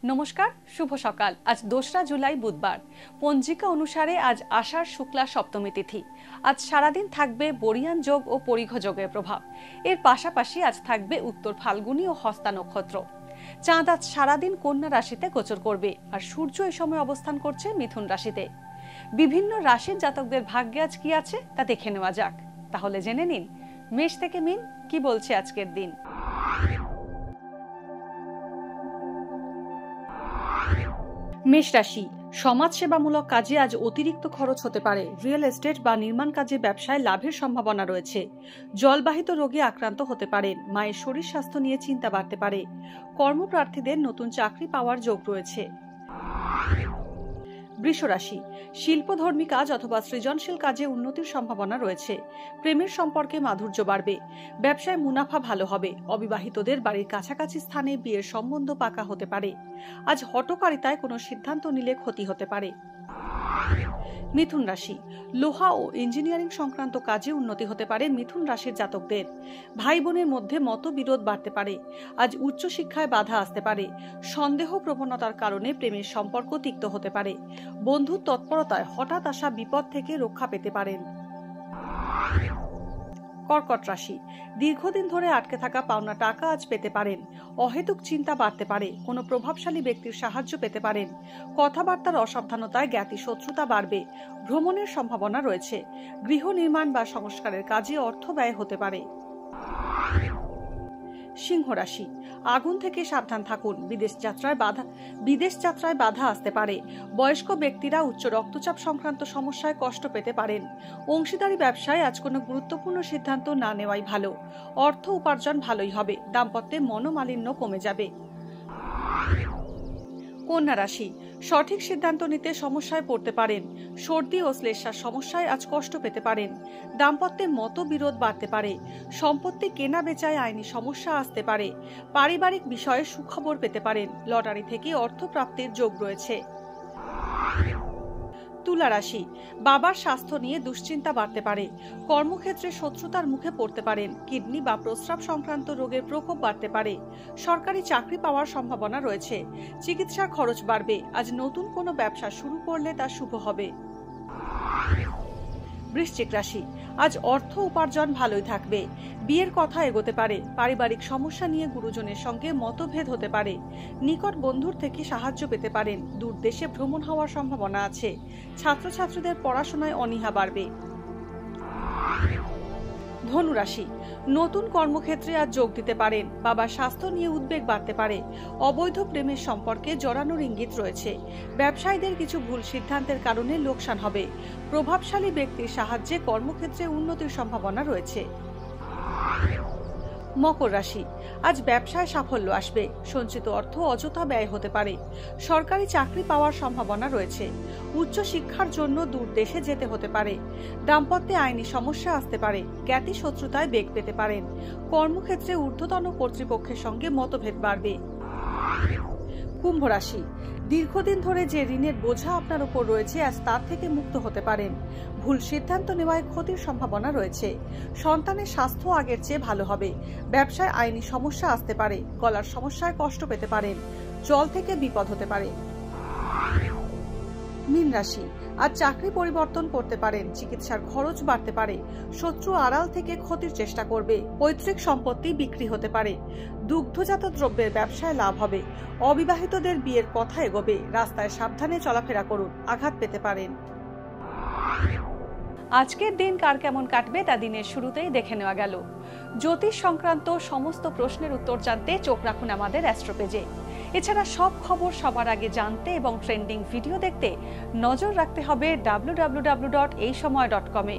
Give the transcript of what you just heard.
নমস্কার, শুভ সকাল। আজ 2রা জুলাই বুধবার। পঞ্জিকা অনুসারে আজ আষাঢ় শুক্লা সপ্তমী তিথি। আজ সারাদিন থাকবে বরিয়ান যোগ ও পরিঘ যোগের প্রভাব। এর পাশাপাশি আজ থাকবে উত্তর ফাল্গুনী ও হস্তা নক্ষত্র। চাঁদ আজ সারাদিন কন্যা রাশিতে গোচর করবে, আর সূর্য এই সময় অবস্থান করছে মিথুন রাশিতে। বিভিন্ন রাশির জাতকদের ভাগ্যে আজ কি আছে তা দেখে নেওয়া যাক। তাহলে জেনে নিন মেষ থেকে মিন কি বলছে আজকের দিন। মেষ রাশি, সমাজসেবামূলক কাজে আজ অতিরিক্ত খরচ হতে পারে। রিয়েল এস্টেট বা নির্মাণ কাজে ব্যবসায় লাভের সম্ভাবনা রয়েছে। জলবাহিত রোগে আক্রান্ত হতে পারেন। মায়ের শরীর স্বাস্থ্য নিয়ে চিন্তা বাড়তে পারে। কর্মপ্রার্থীদের নতুন চাকরি পাওয়ার যোগ রয়েছে। বৃষ রাশি, শিল্পধর্মী কাজ অথবা সৃজনশীল কাজে উন্নতির সম্ভাবনা রয়েছে। প্রেমের সম্পর্কে মাধুর্য বাড়বে। ব্যবসায় মুনাফা ভালো হবে। অবিবাহিতদের বাড়ির কাছাকাছি স্থানে বিয়ের সম্বন্ধ পাকা হতে পারে। আজ হঠকারিতায় কোনো সিদ্ধান্ত নিলে ক্ষতি হতে পারে। মিথুন রাশি, লোহা ও ইঞ্জিনিয়ারিং সংক্রান্ত কাজে উন্নতি হতে পারে মিথুন রাশির জাতকদের। ভাই বোনের মধ্যে মতবিরোধ বাড়তে পারে। আজ উচ্চশিক্ষায় বাধা আসতে পারে। সন্দেহ প্রবণতার কারণে প্রেমের সম্পর্ক তিক্ত হতে পারে। বন্ধুর তৎপরতায় হঠাৎ আসা বিপদ থেকে রক্ষা পেতে পারেন। কর্কট রাশি, দীর্ঘদিন ধরে আটকে থাকা পাওনা টাকা আজ পেতে পারেন। অহেতুক চিন্তা বাড়তে পারে। কোনো প্রভাবশালী ব্যক্তির সাহায্য পেতে পারেন। কথাবার্তার অসাবধানতায় জ্ঞাতি শত্রুতা বাড়বে। ভ্রমণের সম্ভাবনা রয়েছে। গৃহ নির্মাণ বা সংস্কারের কাজে অর্থ ব্যয় হতে পারে। সিংহ রাশি, আগুন থেকে সাবধান থাকুন। বিদেশ যাত্রায় বাধা আসতে পারে। বয়স্ক ব্যক্তিরা উচ্চ রক্তচাপ সংক্রান্ত সমস্যায় কষ্ট পেতে পারেন। অংশীদারি ব্যবসায় আজ কোনো গুরুত্বপূর্ণ সিদ্ধান্ত না নেওয়াই ভালো। অর্থ উপার্জন ভালোই হবে। দাম্পত্যে মনোমালিন্য কমে যাবে। কন্যা রাশি, সঠিক সিদ্ধান্ত নিতে সমস্যায় পড়তে পারেন। সর্দি ও শ্লেষ্মার সমস্যায় আজ কষ্ট পেতে পারেন। দাম্পত্যে মতবিরোধ বাড়তে পারে। সম্পত্তি কেনা বেচায় আইনি সমস্যা আসতে পারে। পারিবারিক বিষয়ে সুখবর পেতে পারেন। লটারি থেকে অর্থ প্রাপ্তির যোগ রয়েছে। তুলা রাশি, বাবার স্বাস্থ্য নিয়ে দুশ্চিন্তা বাড়তে পারে। কর্মক্ষেত্রে শত্রুতার মুখে পড়তে পারেন। কিডনি বা প্রস্রাব সংক্রান্ত রোগের প্রকোপ বাড়তে পারে। সরকারি চাকরি পাওয়ার সম্ভাবনা রয়েছে। চিকিৎসার খরচ বাড়বে। আজ নতুন কোনো ব্যবসা শুরু করলে তা শুভ হবে। বৃশ্চিক রাশি, আজ অর্থ উপার্জন ভালোই থাকবে। বিয়ের কথা এগোতে পারে। পারিবারিক সমস্যা নিয়ে গুরুজনের সঙ্গে মতভেদ হতে পারে। নিকট বন্ধুর থেকে সাহায্য পেতে পারেন। দূর দেশে ভ্রমণ হওয়ার সম্ভাবনা আছে। ছাত্রছাত্রীদের পড়াশোনায় অনীহা বাড়বে। ধনু রাশি, নতুন কর্মক্ষেত্রে আজ যোগ দিতে পারেন। বাবার স্বাস্থ্য নিয়ে উদ্বেগ বাড়তে পারে। অবৈধ প্রেমের সম্পর্কে জড়ানোর ইঙ্গিত রয়েছে। ব্যবসায়ীদের কিছু ভুল সিদ্ধান্তের কারণে লোকসান হবে। প্রভাবশালী ব্যক্তির সাহায্যে কর্মক্ষেত্রে উন্নতির সম্ভাবনা রয়েছে। মকর রাশি, আজ ব্যবসায় সাফল্য আসবে। সঞ্চিত অর্থ অযথা ব্যয় হতে পারে। সরকারি চাকরি পাওয়ার সম্ভাবনা রয়েছে। উচ্চ শিক্ষার জন্য দূর দেশে যেতে হতে পারে। দাম্পত্যে আইনি সমস্যা আসতে পারে। জ্ঞাতি শত্রুতায় বেগ পেতে পারেন। কর্মক্ষেত্রে ঊর্ধ্বতন কর্তৃপক্ষের সঙ্গে মতভেদ বাড়বে। কুম্ভ রাশি, দীর্ঘদিন ধরে যে ঋণের বোঝা আপনার উপর রয়েছে আজ তার থেকে মুক্ত হতে পারেন। ভুল সিদ্ধান্ত নেওয়ায় ক্ষতির সম্ভাবনা রয়েছে। সন্তানের স্বাস্থ্য আগের চেয়ে ভালো হবে। ব্যবসায় আইনি সমস্যা আসতে পারে। গলার সমস্যায় কষ্ট পেতে পারেন। জল থেকে বিপদ হতে পারে। মীন রাশি, আজ চাকরি পরিবর্তন করতে পারেন। চিকিৎসার খরচ বাড়তে পারে। শত্রু আড়াল থেকে ক্ষতির চেষ্টা করবে। পৈতৃক সম্পত্তি বিক্রি হতে পারে। দুগ্ধজাত দ্রব্যের ব্যবসায় লাভ হবে। অবিবাহিতদের বিয়ের কথা এগোবে। রাস্তায় সাবধানে চলাফেরা করুন, আঘাত পেতে পারেন। আজকের দিন কার কেমন কাটবে তা দিনের শুরুতেই দেখে নেওয়া গেল। জ্যোতিষ সংক্রান্ত সমস্ত প্রশ্নের উত্তর জানতে চোখ রাখুন আমাদের অ্যাস্ট্রো পেজে। এছাড়া সব খবর সবার আগে জানতে এবং ট্রেন্ডিং ভিডিও দেখতে নজর রাখতে হবে www.এইসময়.com-এ।